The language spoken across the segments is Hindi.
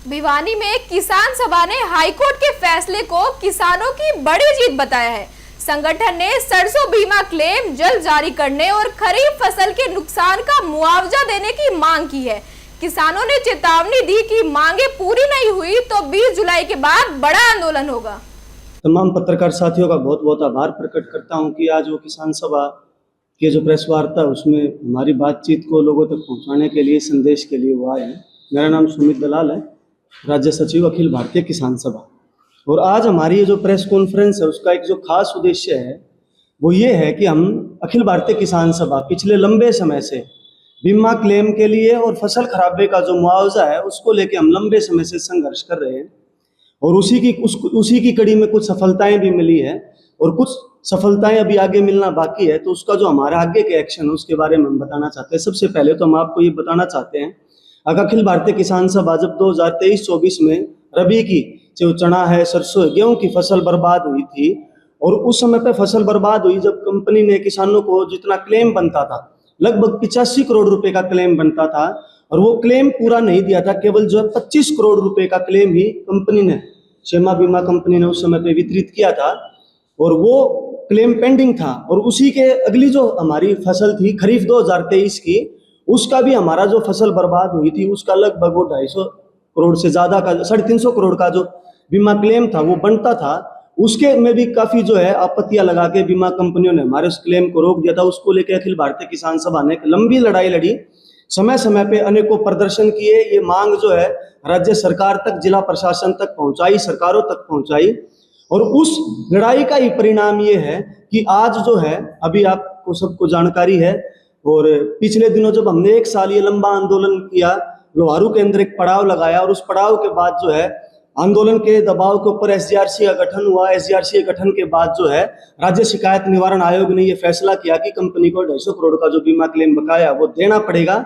भिवानी में किसान सभा ने हाईकोर्ट के फैसले को किसानों की बड़ी जीत बताया है। संगठन ने सरसों बीमा क्लेम जल्द जारी करने और खरीफ फसल के नुकसान का मुआवजा देने की मांग की है। किसानों ने चेतावनी दी कि मांगे पूरी नहीं हुई तो 20 जुलाई के बाद बड़ा आंदोलन होगा। तमाम पत्रकार साथियों का बहुत बहुत आभार प्रकट करता हूं कि आज वो किसान सभा के जो प्रेस वार्ता उसमें हमारी बातचीत को लोगों तक पहुंचाने के लिए, संदेश के लिए वो आए हैं। मेरा नाम सुमित दलाल है, राज्य सचिव अखिल भारतीय किसान सभा। और आज हमारी ये जो प्रेस कॉन्फ्रेंस है उसका एक जो खास उद्देश्य है वो ये है कि हम अखिल भारतीय किसान सभा पिछले लंबे समय से बीमा क्लेम के लिए और फसल खराबे का जो मुआवजा है उसको लेके हम लंबे समय से संघर्ष कर रहे हैं और उसी की कड़ी में कुछ सफलताएं भी मिली है और कुछ सफलताएं अभी आगे मिलना बाकी है। तो उसका जो हमारा आगे के एक्शन है उसके बारे में हम बताना चाहते हैं। सबसे पहले तो हम आपको ये बताना चाहते हैं, अखिल भारतीय किसान सभा जब 2023-24 में रबी की जो चना है, सरसों, गेहूं की फसल बर्बाद हुई थी और उस समय पे फसल बर्बाद हुई जब कंपनी ने किसानों को जितना क्लेम बनता था, लगभग 85 करोड़ रुपए का क्लेम बनता था और वो क्लेम पूरा नहीं दिया था। केवल जो है 25 करोड़ रुपए का क्लेम ही कंपनी ने, शेमा बीमा कंपनी ने उस समय पे वितरित किया था और वो क्लेम पेंडिंग था। और उसी के अगली जो हमारी फसल थी खरीफ 2023 की, उसका भी हमारा जो फसल बर्बाद हुई थी उसका लगभग वो 250 करोड़ से ज्यादा का, 350 करोड़ का जो बीमा क्लेम था वो बनता था। उसके में भी काफी जो है आपत्तियां लगा के बीमा कंपनियों ने हमारे उस क्लेम को रोक दिया था। उसको लेकर अखिल भारतीय किसान सभा ने एक लंबी लड़ाई लड़ी, समय समय पे अनेकों प्रदर्शन किए। ये मांग जो है राज्य सरकार तक, जिला प्रशासन तक पहुंचाई, सरकारों तक पहुंचाई और उस लड़ाई का ही परिणाम ये है कि आज जो है, अभी आपको सबको जानकारी है, और पिछले दिनों जब हमने 1 साल ये लंबा आंदोलन किया, लोहारू के अंदर एक पड़ाव लगाया और उस पड़ाव के बाद जो है आंदोलन के दबाव के ऊपर एसजीआरसी का गठन हुआ। एसजीआरसी के गठन के बाद जो है राज्य शिकायत निवारण आयोग ने ये फैसला किया कि कंपनी को 250 करोड़ का जो बीमा क्लेम बकाया वो देना पड़ेगा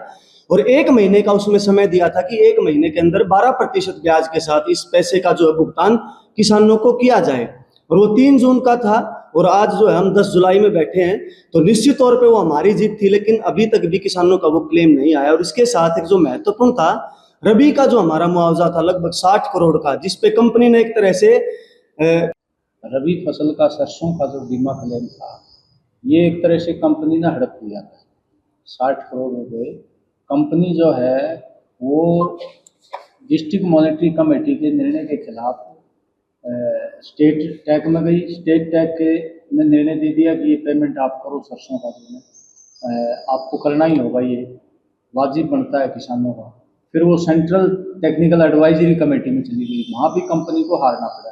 और 1 महीने का उसमें समय दिया था कि 1 महीने के अंदर 12% ब्याज के साथ इस पैसे का जो है भुगतान किसानों को किया जाए। और वो 3 जून का था और आज जो है हम 10 जुलाई में बैठे हैं। तो निश्चित तौर पे वो हमारी जीत थी, लेकिन अभी तक भी किसानों का वो क्लेम नहीं आया। और इसके साथ एक जो महत्वपूर्ण था, रबी का जो हमारा मुआवजा था लगभग 60 करोड़ का, जिसपे कंपनी ने एक तरह से रबी फसल का, सरसों का जो बीमा क्लेम था ये एक तरह से कंपनी ने हड़प लिया था। 60 करोड़ रुपए कंपनी जो है वो डिस्ट्रिक्ट मॉनेटरी कमेटी के निर्णय के खिलाफ स्टेट टैग में गई। स्टेट टैग के ने निर्णय दे दिया कि ये पेमेंट आप करो, सरसों का जो है आपको करना ही होगा, ये वाजिब बनता है किसानों का। फिर वो सेंट्रल टेक्निकल एडवाइजरी कमेटी में चली गई, वहाँ भी कंपनी को हारना पड़ा।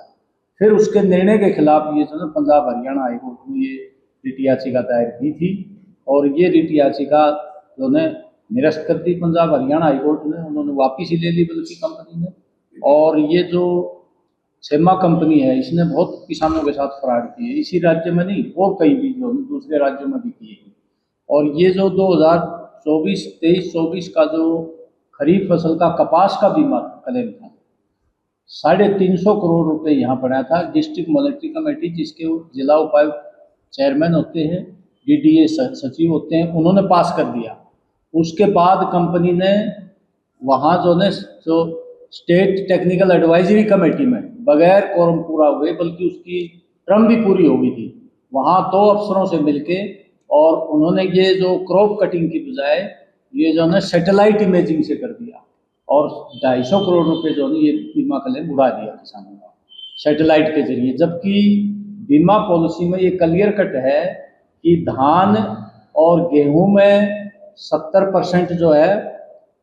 फिर उसके निर्णय के खिलाफ ये जो पंजाब हरियाणा हाईकोर्ट में ये रिट याचिका दायर की थी और ये रिट याचिका उन्होंने निरस्त कर दी पंजाब हरियाणा हाईकोर्ट ने, उन्होंने वापिस ही ले ली बल्कि कंपनी ने। और ये जो शेमा कंपनी है इसने बहुत किसानों के साथ फ्रॉड किए, इसी राज्य में नहीं और कहीं भी जो दूसरे राज्यों में भी किए। और ये जो 2023-24 का जो खरीफ फसल का कपास का बीमा क्लेम था, 350 करोड़ रुपए यहाँ पड़ा था। डिस्ट्रिक्ट मॉनेटरी कमेटी, जिसके जिला उपायुक्त चेयरमैन होते हैं, डीडीए सचिव होते हैं, उन्होंने पास कर दिया। उसके बाद कंपनी ने वहाँ जो स्टेट टेक्निकल एडवाइजरी कमेटी में बगैर कोरम पूरा हुए, बल्कि उसकी टर्म भी पूरी हो गई थी, वहाँ 2 अफसरों से मिलके और उन्होंने ये जो क्रॉप कटिंग की बजाय ये जो है सैटेलाइट इमेजिंग से कर दिया और 250 करोड़ रुपए जो है ये बीमा क्लेम उड़ा दिया किसानों का सैटेलाइट के जरिए। जबकि बीमा पॉलिसी में ये क्लियर कट है कि धान और गेहूं में 70% जो है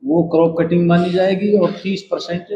वो क्रॉप कटिंग मानी जाएगी और 30%